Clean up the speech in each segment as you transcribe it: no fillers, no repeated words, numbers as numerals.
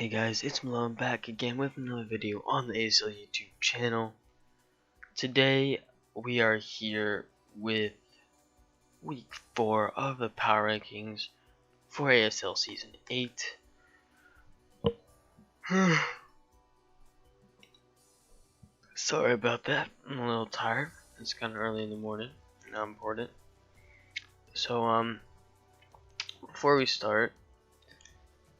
Hey guys, it's Melone back again with another video on the ASL YouTube channel. Today we are here with week 4 of the power rankings for ASL season 8. Sorry about that, I'm a little tired. It's kind of early in the morning, not important. So before we start,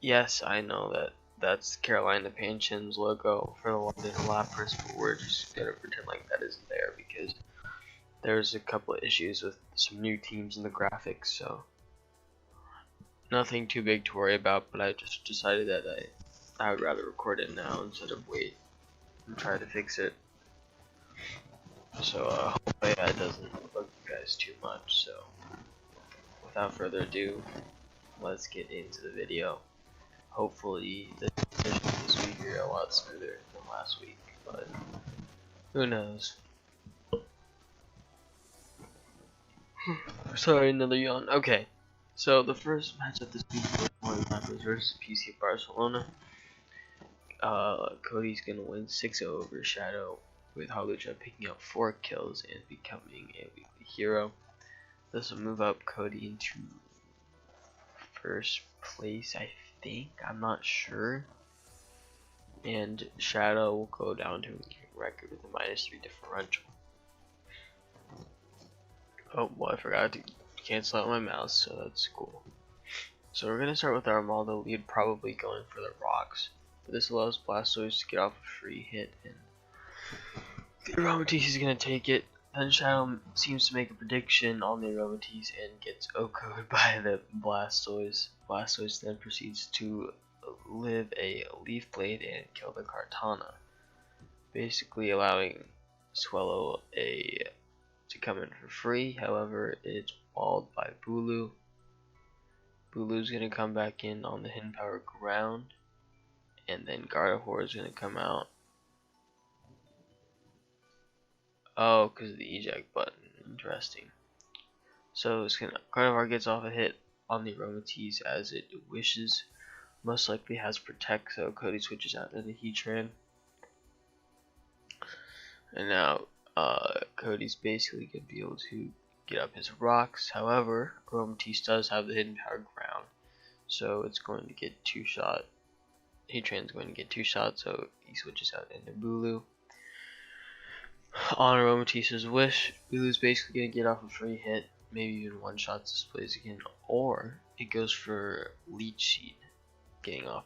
yes, I know that that's Carolina Panchins logo for the London Lapras, but we're just gonna pretend like that isn't there because there's a couple of issues with some new teams in the graphics, so nothing too big to worry about, but I just decided that I would rather record it now instead of wait and try to fix it. So hopefully that doesn't bug you guys too much. So without further ado, let's get into the video. Hopefully the decisions this week are a lot smoother than last week, but who knows. Sorry, another yawn. Okay, so the first matchup this week was Raptors versus PC Barcelona. Cody's gonna win 6-0 over Shadow, with Halucha picking up 4 kills and becoming a weekly hero. This will move up Cody into first place, I think. I'm not sure. And Shadow will go down to a record with a -3 differential. Oh, well, I forgot to cancel out my mouse, so that's cool. So we're gonna start with our Armaldo lead, probably going for the rocks. But this allows Blastoise to get off a free hit, and the Aromatisse is gonna take it. Then Shadow seems to make a prediction on the Aromatisse and gets OHKO'd by the Blastoise. Blastoise then proceeds to live a Leaf Blade and kill the Kartana, basically allowing Swellow to come in for free. However, it's walled by Bulu. Bulu's gonna come back in on the hidden power ground, and then Gardevoir is gonna come out. Oh, because of the eject button. Interesting. So Gardevoir gets off a hit on the Aromatisse as it wishes. Most likely has Protect, so Cody switches out into Heatran. And now Cody's basically going to be able to get up his rocks. However, Aromatisse does have the hidden power ground, so it's going to get 2-shot. Heatran's going to get 2 shots, so he switches out into Bulu. On Aromatisse's wish, Bulu's basically going to get off a free hit, maybe even 1-shot this Blaziken, or it goes for Leech Seed getting off.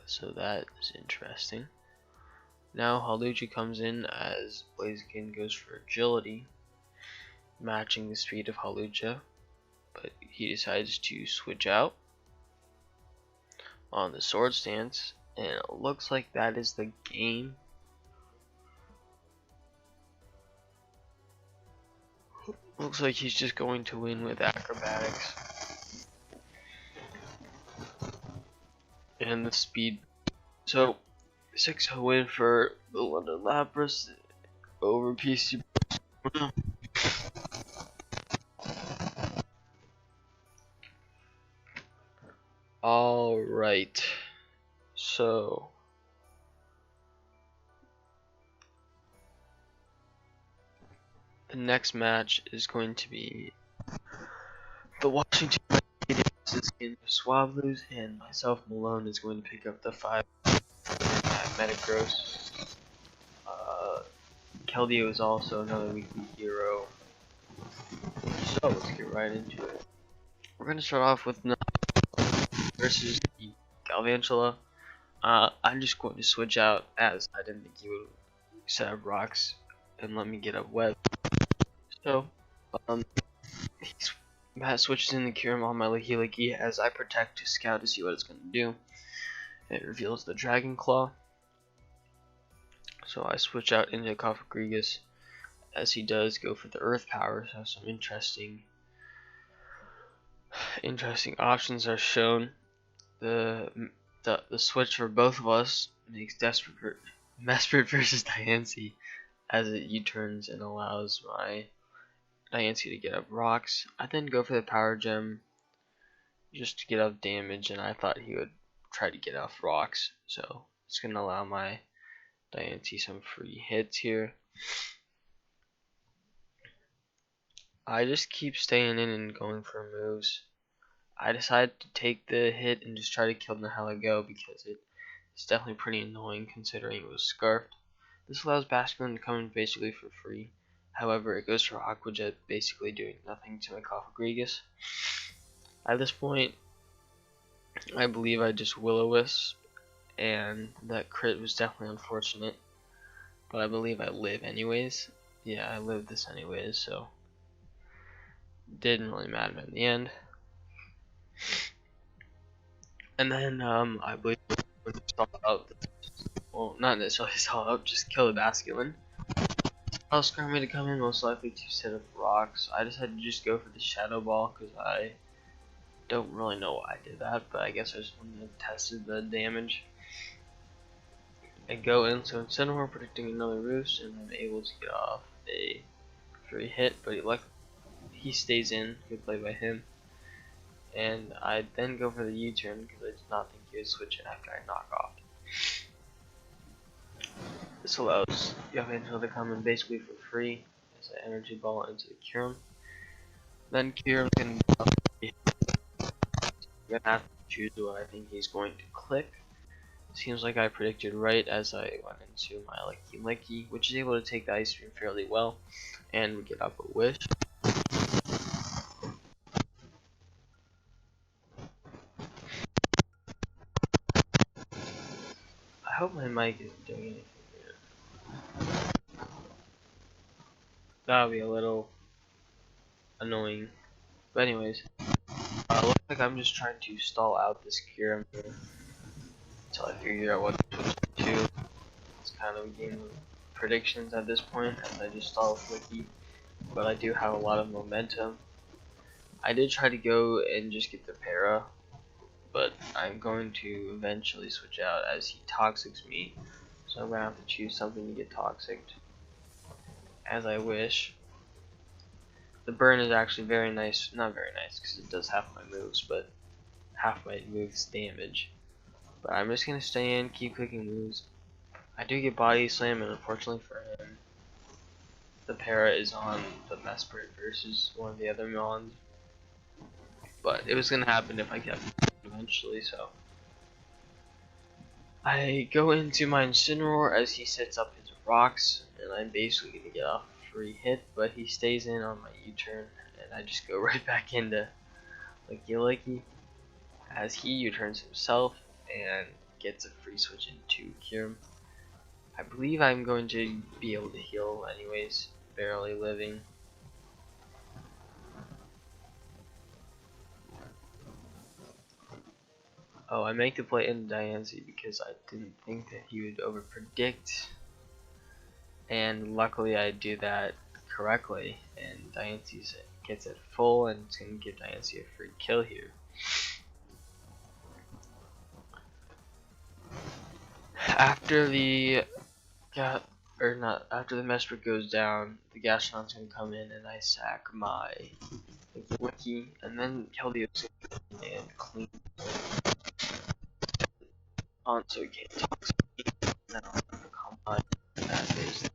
So that is interesting. Now Halucha comes in as Blaziken goes for agility, matching the speed of Halucha, but he decides to switch out on the Sword Stance, and it looks like that is the game. Looks like he's just going to win with acrobatics and the speed. So 6-0 win for the London Lapras over PC. Alright, so the next match is going to be the Washington against Swablues, and myself, Malone, is going to pick up the 5 Metagross. Keldeo is also another weekly hero. So let's get right into it. We're going to start off with versus the Galvantula. I'm just going to switch out as I didn't think he would set up rocks and let me get up web. So Matt switches in the Kyurem on my Licky Licky as I protect to scout to see what it's going to do. It reveals the Dragon Claw. So I switch out into Cofagrigus as he does go for the Earth Power. So some interesting options are shown. The switch for both of us makes Mesprit versus Diancie as it U-turns and allows my Diancie to get up rocks. I then go for the Power Gem just to get up damage, and I thought he would try to get off rocks. So it's gonna allow my Diancie some free hits here. I just keep staying in and going for moves. I decided to take the hit and just try to kill them the hell I go because it's definitely pretty annoying considering it was scarfed. This allows Blaziken to come in basically for free. However, it goes for Aqua Jet basically doing nothing to make off Egregious. At this point, I believe I just Will-O-Wisp, and that crit was definitely unfortunate. But I believe I live anyways. Yeah, I lived this anyways, so didn't really matter in the end. And then I believe when you stall out, well, not necessarily stall out, just kill the Basculin. I'll scare me to come in, most likely to set up rocks. I decided to just go for the Shadow Ball because I don't really know why I did that, but I guess I just wanted to test the damage. I go in, so instead of predicting another roost, and I'm able to get off a free hit, but he stays in. Good play by him. And I then go for the U-turn because I did not think he would switch it after I knock off. This allows Yellow to come in basically for free as an energy ball into the Kyurem. Then Kyurem can I'm gonna have to choose what I think he's going to click. Seems like I predicted right as I went into my Licky, which is able to take the Ice Beam fairly well and get up a Wish. I hope my mic isn't doing anything weird. That would be a little annoying. But anyways, looks like I'm just trying to stall out this Kyurem here until I figure out what to switch to. It's kind of a game of predictions at this point as I just stall with Licky, but I do have a lot of momentum. I did try to go and just get the para, but I'm going to eventually switch out as he toxics me, so I'm going to have to choose something to get toxicked, as I wish. The burn is actually very nice, not very nice because it does half my moves, but half my moves damage. But I'm just going to stay in, keep clicking moves. I do get body slam, and unfortunately for him, the para is on the Mesprit versus one of the other Melons. But it was going to happen if I kept eventually, so I go into my Incineroar as he sets up his rocks, and I'm basically going to get off a free hit, but he stays in on my U-turn, and I just go right back into Licky as he U-turns himself and gets a free switch into Kyurem. I believe I'm going to be able to heal anyways, barely living. Oh, I make the play into Diancie because I didn't think that he would over predict, and luckily I do that correctly, and Diancie gets it full, and it's going to give Diancie a free kill here. After the after the Mesprit goes down, the Gastron's gonna come in and I sack my Wiki and then kill the Obsidian and clean on so he can't toxic me. Then I'll have to come on that base.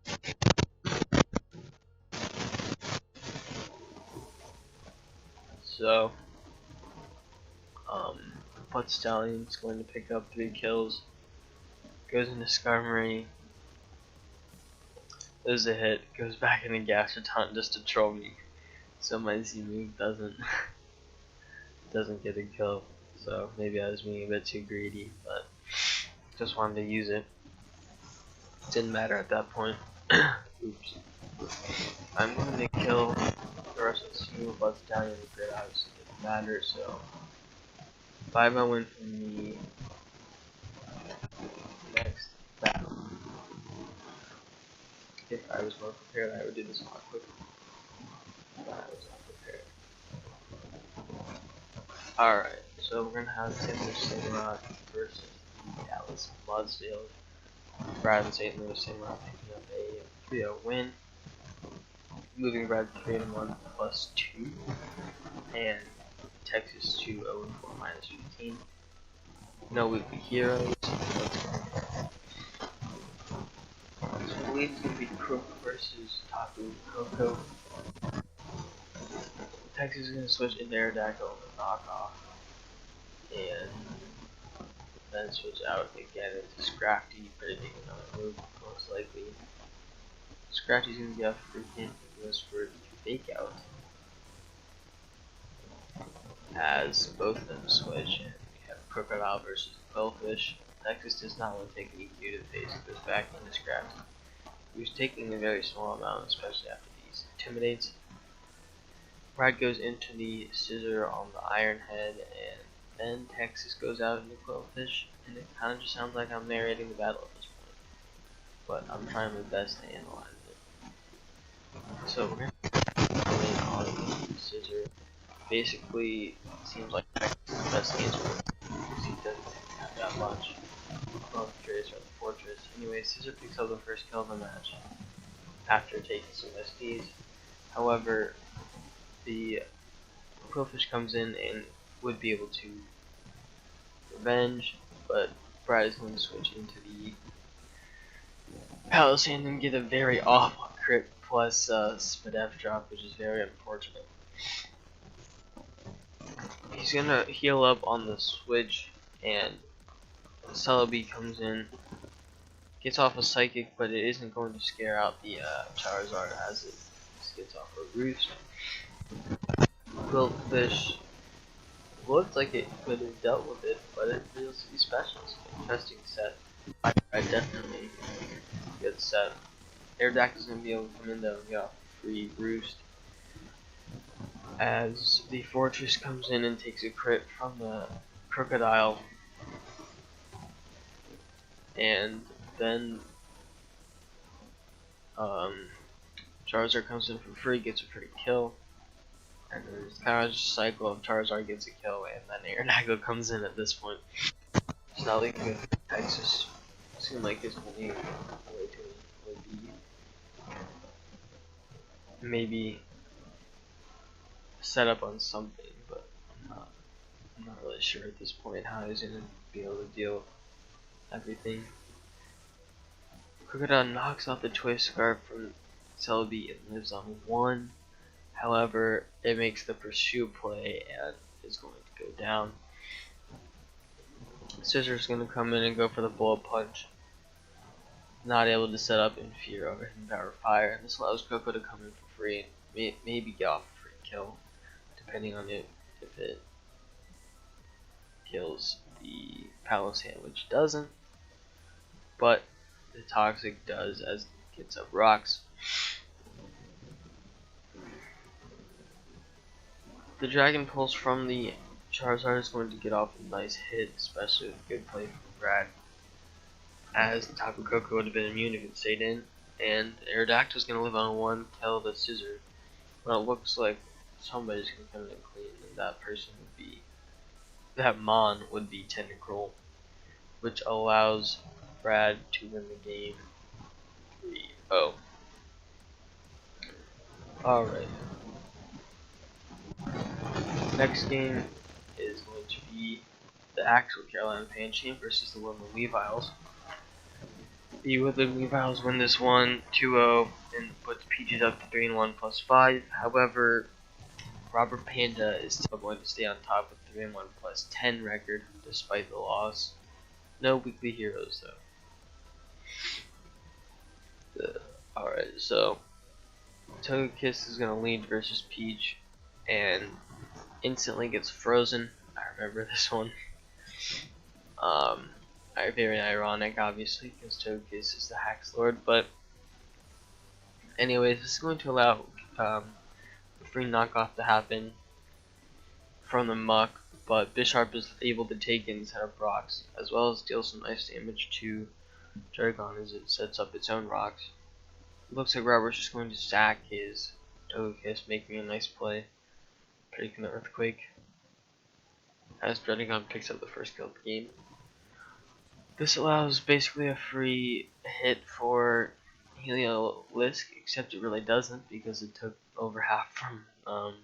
So Blood Stallion's going to pick up 3 kills. Goes into Skarmory. There's a hit, goes back into Gastron just to troll me. So my Z move doesn't get a kill. So maybe I was being a bit too greedy, but just wanted to use it. Didn't matter at that point. Oops. I'm going to kill the rest of the team, but down in the grid obviously didn't matter, so 5-0 win for me. Next battle. If I was more prepared, I would do this a lot quicker. But I was not prepared. Alright, so we're gonna have St. Louis Samurai versus Dallas Mudsdale. Brad and St. Louis Samurai picking up a 3-0 win. Moving Brad 3-1 plus 2. And Texas to 0-4 minus 15. No weekly heroes. So I believe it's going to be Crook versus Tapu Koko. Texas is going to switch into Aerodactyl on the knockoff. And then switch out again into Scrafty, predicting another move, most likely. Scrafty's going to get a free hint and goes for Fake Out. As both of them switch, and we have Crocodile versus Quillfish. Texas does not want to take any due to the face, it goes back into Scrafty. He was taking a very small amount, especially after these Intimidates. Brad goes into the Scissor on the Iron Head, and then Texas goes out into Quillfish, and it kind of just sounds like I'm narrating the battle at this point. But I'm trying my best to analyze it. So we're going to go in on the Scissor. Basically, it seems like Texas is the best answer because he doesn't have that much Fortress or the Fortress. Anyway, Scissor picks up the first kill of the match after taking some SDs. However, the Quillfish comes in and would be able to revenge, but Brad is going to switch into the Palisade and get a very awful crit plus Spadef drop, which is very unfortunate. He's gonna heal up on the switch, and Celebi comes in, gets off a Psychic, but it isn't going to scare out the Charizard as it gets off a Roost. Quillfish looked like it could have dealt with it, but it feels to be special. So interesting set. I definitely good set. Aerodactyl is going to be able to come in though and get off a free Roost. As the Fortress comes in and takes a crit from the Crocodile. And then Charizard comes in for free, gets a free kill. And then it's kind of just a cycle of Charizard gets a kill, and then Aerodactyl comes in at this point. It's not like good. Texas seemed like his only way to would be maybe set up on something, but I'm not really sure at this point how he's gonna be able to deal with everything. Crocodile knocks out the Twist Scarf from Celebi and lives on 1. However, it makes the Pursuit play and is going to go down. Scissor's going to come in and go for the Bullet Punch. Not able to set up in fear over him Power Fire, and this allows Coco to come in for free and maybe get off a free kill, depending on it if it kills the Palisade, which doesn't, but the Toxic does as it gets up rocks. The Dragon Pulse from the Charizard is going to get off a nice hit, especially with good play from Brad, as Tapu Koko would have been immune if it stayed in, and Aerodactyl is going to live on 1, kill the Scissor. Well, it looks like somebody's going to come in clean, and that person would be, that Mon would be Tentacruel, which allows Brad to win the game 3-0. Alright. Next game is going to be the actual Carolina Panchain versus the Woodland Weaviles. The Woodland Weaviles win this one 2-0 and puts Peaches up to 3-1 plus 5. However, Robert Panda is still going to stay on top with 3-1 plus 10 record despite the loss. No weekly heroes though. Alright, so Togekiss is going to lead versus Peach and instantly gets frozen. I remember this one. Very ironic, obviously, because Togekiss is the Hax Lord. But anyways, this is going to allow a free knockoff to happen from the Muck, but Bisharp is able to take in set up rocks, as well as deal some nice damage to Dragon as it sets up its own rocks. It looks like Robert's just going to sack his Togekiss, making a nice play, predicting the Earthquake, as Dragon picks up the first kill of the game. This allows basically a free hit for Heliolisk, except it really doesn't because it took over half from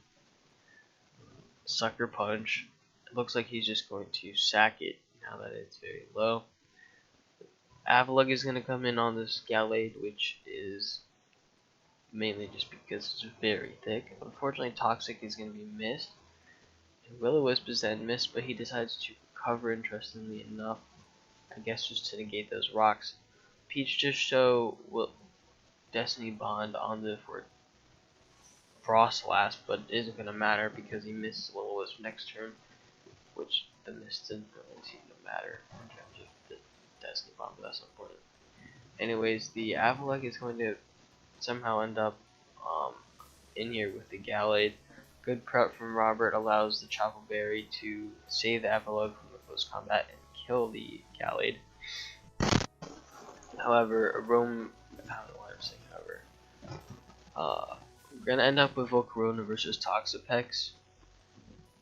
Sucker Punch. It looks like he's just going to sack it now that it's very low. Avalugg is going to come in on this Gallade, which is mainly just because it's very thick. Unfortunately, Toxic is going to be missed. And Will-O-Wisp is then missed, but he decides to recover, interestingly enough. I guess just to negate those rocks. Peach just show Destiny Bond on the Frostlass, but it isn't going to matter because he missed Will-O-Wisp next turn, which the miss didn't really seem to matter in terms of the Destiny Bond, but that's not important. Anyways, the Avalugg is going to somehow end up in here with the Gallade. Good prep from Robert allows the Chople Berry to save the Avalugg from the close combat and kill the Gallade. However, I don't know why I'm saying however. We're gonna end up with Volcarona versus Toxapex.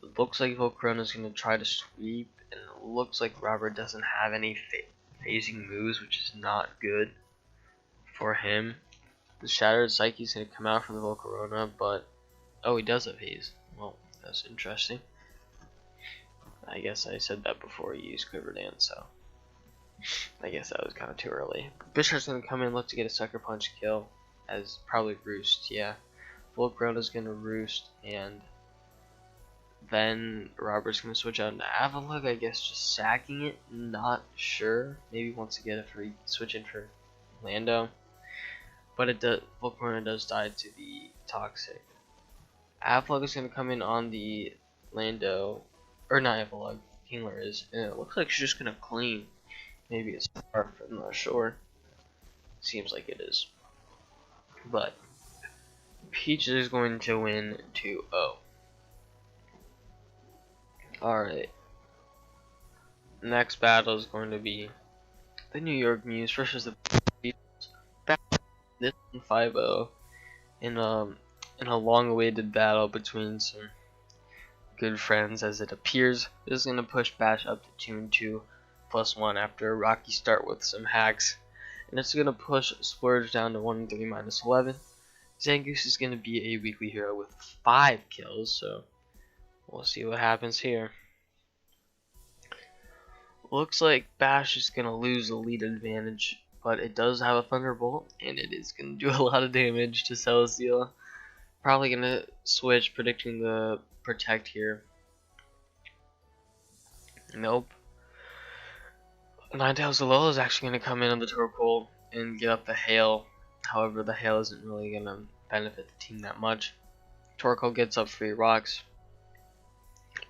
It looks like Volcarona is gonna try to sweep, and it looks like Robert doesn't have any phasing moves, which is not good for him. The Shattered Psyche is gonna come out from the Volcarona, but oh, he does have haze. Well, that's interesting. I guess I said that before he used Quiver Dance, so I guess that was kind of too early. Bisharp's gonna come in, look to get a Sucker Punch kill, as probably Roost, yeah. Volcarona's gonna Roost, and then Robert's gonna switch out into Avalugg, I guess just sacking it, not sure. Maybe wants to get a free switch in for Lando. But Volcarona does die to the Toxic. Avalugg is gonna come in on the Lando, or not Avalugg, Kingler is, and it looks like she's just gonna clean. Maybe it's Scarf, I'm not sure. Seems like it is. But Peach is going to win 2-0. Alright. Next battle is going to be the New York Muse versus the this 5-0 in a long-awaited battle between some good friends, as it appears. This is going to push Bash up to 2-2 +1 after a rocky start with some hacks, and it's going to push Splurge down to 1-3 -11. Zangoose is going to be a weekly hero with 5 kills, so we'll see what happens here. Looks like Bash is going to lose the lead advantage, but it does have a Thunderbolt, and it is going to do a lot of damage to Celesteela. Probably going to switch, predicting the Protect here. Nope. Ninetales Alola is actually going to come in on the Torkoal and get up the Hail. However, the Hail isn't really going to benefit the team that much. Torkoal gets up 3 rocks,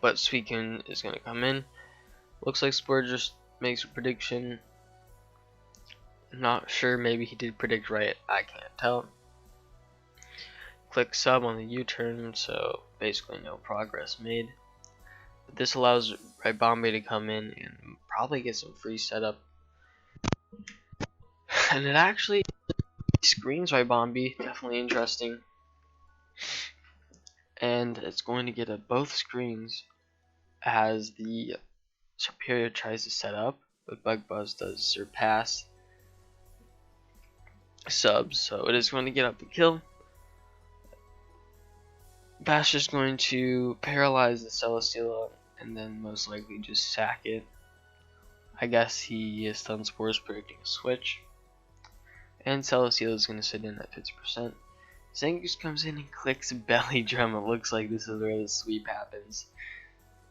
but Suicune is going to come in. Looks like Splurge just makes a prediction. Not sure, maybe he did predict right, I can't tell. Click sub on the U-turn, so basically no progress made. But this allows Ribombay to come in and probably get some free setup. And it actually screens Ribombay, definitely interesting. And it's going to get both screens as the Superior tries to set up, but Bug Buzz does surpass subs, so it is going to get up the kill. Bash is going to paralyze the Celesteela and then most likely just sack it. I guess he is Stun Spores predicting a switch. And Celesteela is going to sit in at 50%. Zangoose comes in and clicks Belly Drum. It looks like this is where the sweep happens,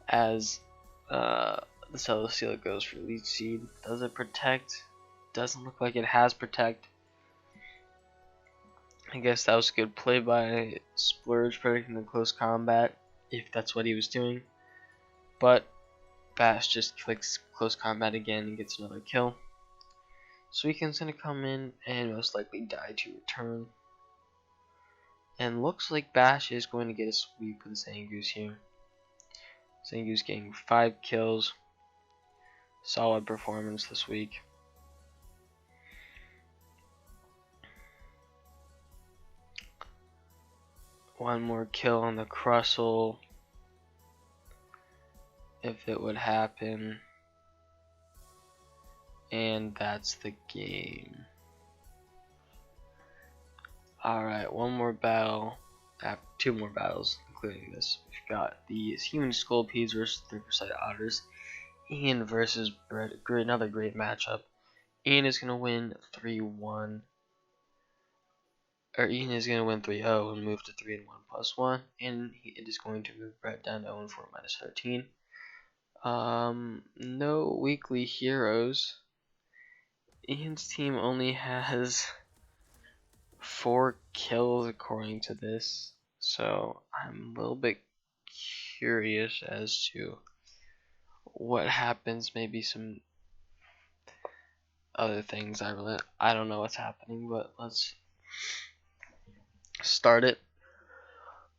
as the Celesteela goes for Leech Seed. Does it protect? Doesn't look like it has protect. I guess that was a good play by Splurge predicting the close combat, if that's what he was doing. But Bash just clicks close combat again and gets another kill. Suicune's gonna come in and most likely die to return. And looks like Bash is going to get a sweep with Zangoose here. Zangoose getting 5 kills. Solid performance this week. One more kill on the Crustle, if it would happen. And that's the game. Alright, one more battle. 2 more battles, including this. We've got these Human Scolpies versus 3% Otters. Ian versus Brett. Another great matchup. Ian is going to win 3-1. Or Ian is going to win 3-0 and move to 3-1 plus 1. And it is going to move Brett down to 0-4 minus 13. No weekly heroes. Ian's team only has 4 kills according to this. So I'm a little bit curious as to what happens. Maybe some other things. I don't know what's happening, but let's start it.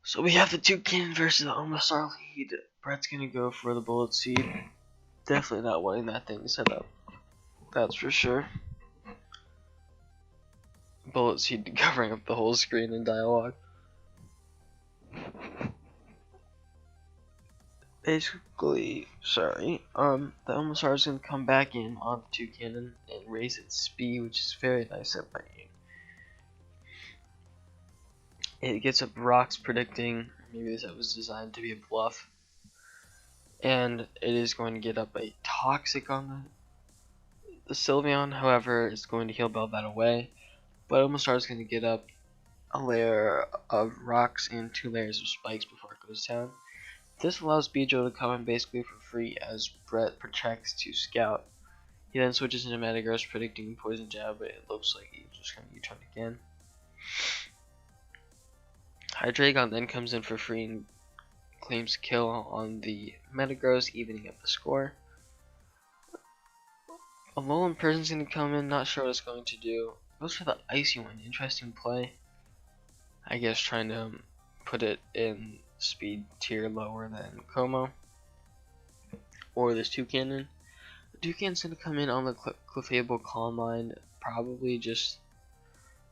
So we have the Toucan versus the Omastar lead. Brett's gonna go for the bullet seed. Definitely not wanting that thing set up. That's for sure. Bullet seed covering up the whole screen in dialogue. Basically, sorry. The Omastar is gonna come back in on the Toucan and raise its speed, which is very nice at playing. It gets up rocks predicting, maybe this was designed to be a bluff, and it is going to get up a toxic on the Sylveon. However, it's going to heal bell that away, but Omastar is going to get up a layer of rocks and 2 layers of spikes before it goes down. This allows Bijo to come in basically for free as Brett protects to scout. He then switches into Metagross predicting poison jab, but it looks like he's just going to U-turn again. Hydreigon then comes in for free and claims kill on the Metagross, evening up the score. A Alolan person's going to come in, not sure what it's going to do. Goes for the Icy one, interesting play. I guess trying to put it in speed tier lower than Como. Or this Toucan. The Toucan's going to come in on the Clefable Calm Line, probably just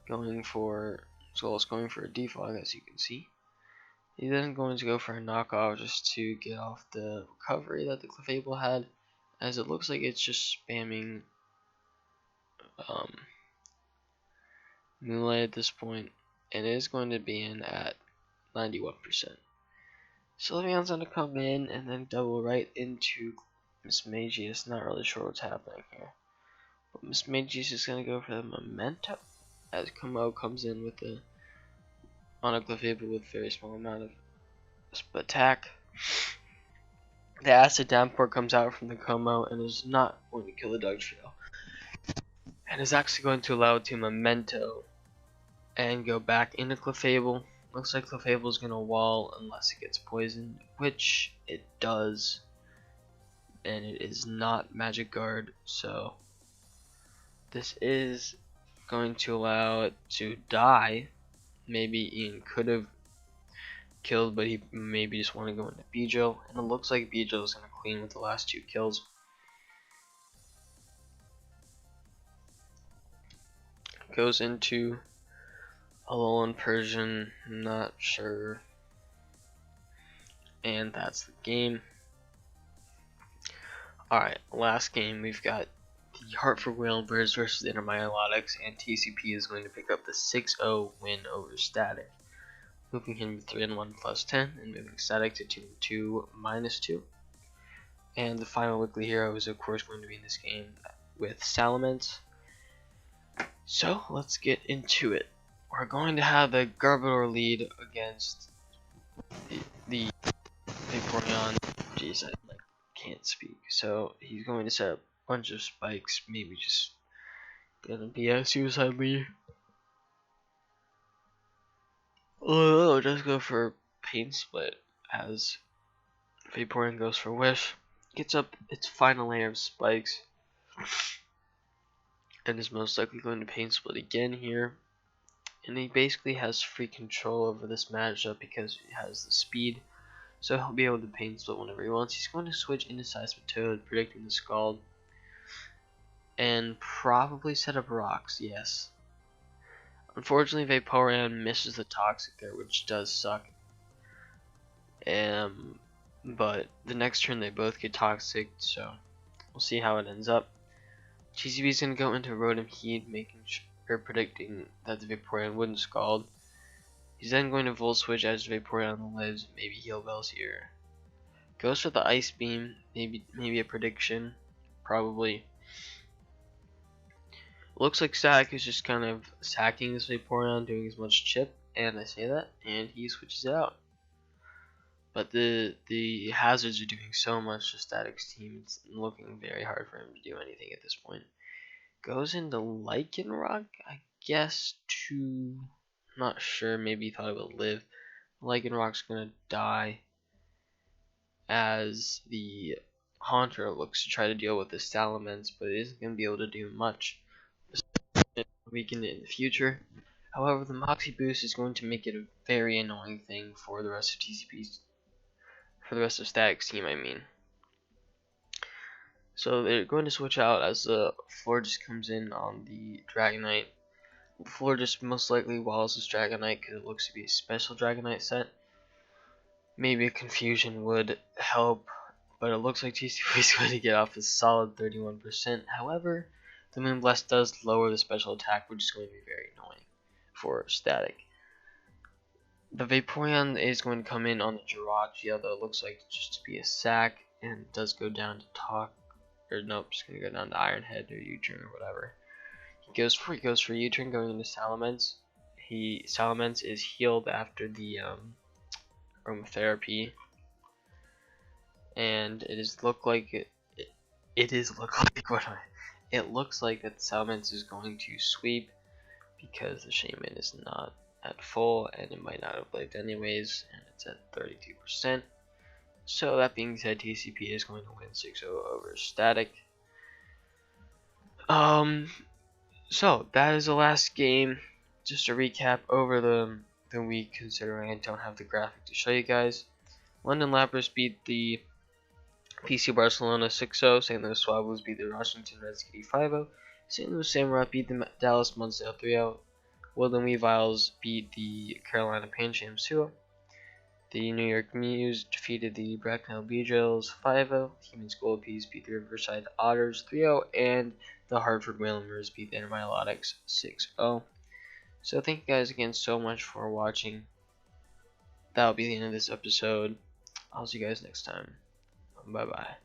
going for... So it's going for a defog, as you can see. He's then going to go for a knockoff just to get off the recovery that the Clefable had, as it looks like it's just spamming Moonlight at this point, and it is going to be in at 91%. Sylveon's going to come in and then double right into Mismagius. Not really sure what's happening here, but Mismagius is going to go for the Memento, as Como comes in with the on a Clefable with very small amount of attack. The Acid Downpour comes out from the Como and is not going to kill the Dugtrio, and is actually going to allow it to Memento and go back into Clefable. Looks like Clefable is going to wall unless it gets poisoned, which it does, and it is not Magic Guard, so this is going to allow it to die. Maybe Ian could have killed, but he maybe just want to go into Bijo, and it looks like Bijo is going to clean with the last 2 kills. Goes into Alolan Persian, not sure, and that's the game. Alright, last game we've got the Heart for Wilbur versus the Intermylotics, and TCP is going to pick up the 6-0 win over Static, moving him to 3-1 plus 10 and moving Static to 2-2 minus 2. And the final weekly hero is of course going to be in this game with Salamence. So let's get into it. We're going to have the Garbodor lead against the Vaporeon. Jeez, I can't speak. So he's going to set up a bunch of spikes, maybe just gonna be a suicide lead. Oh, just go for Pain Split as Vaporeon goes for Wish. Gets up its final layer of spikes and is most likely going to Pain Split again here. And he basically has free control over this matchup because he has the speed, so he'll be able to Pain Split whenever he wants. He's going to switch into Seismitoad, predicting the Scald, and probably set up rocks, yes. Unfortunately, Vaporeon misses the Toxic there, which does suck. But the next turn they both get Toxic, so we'll see how it ends up. GCB is going to go into Rotom Heat, predicting that the Vaporeon wouldn't Scald. He's then going to Volt Switch as Vaporeon lives, maybe Heal Bells here. Goes for the ice beam, maybe a prediction, probably. Looks like Static is just kind of sacking this Vaporeon, doing as much chip, and I say that, and he switches it out. But the hazards are doing so much to Static's team, it's looking very hard for him to do anything at this point. Goes into Lycanroc, I guess, to, not sure, maybe he thought it would live. Lycanroc's gonna die as the Haunter looks to try to deal with the Salamence, but it isn't gonna be able to do much. Weaken it in the future. However, the Moxie boost is going to make it a very annoying thing for the rest of TCP's, for the rest of Static's team, I mean. So they're going to switch out as the Florges comes in on the Dragonite. Florges most likely walls this Dragonite because it looks to be a special Dragonite set. Maybe a Confusion would help, but it looks like TCP is going to get off a solid 31%. However, the Moonblast does lower the special attack, which is going to be very annoying for Static. The Vaporeon is going to come in on the Jirachi, although it looks like just to be a sack, and it does go down to Talk, or nope, it's going to go down to Iron Head or U-turn or whatever. He goes for U-turn going into Salamence. Salamence is healed after the aromatherapy, and it looks like that Salamence is going to sweep because the Shaman is not at full and it might not have lived anyways, and it's at 32%. So that being said, TCP is going to win 6-0 over Static. So that is the last game. Just a recap over the week, considering I don't have the graphic to show you guys. London Lapras beat the PC Barcelona 6-0. St. Louis Swabbles beat the Washington Redskins 5-0. St. Louis Samurai beat the Dallas Munsdale 3-0. Woodland Weaviles beat the Carolina Panchams 2-0. The New York Muse defeated the Bracknell Beedrills 5-0. Human School Peas beat the Riverside Otters 3-0. And the Hartford Whalers beat the Intermylotics 6-0. So thank you guys again so much for watching. That'll be the end of this episode. I'll see you guys next time. Bye bye.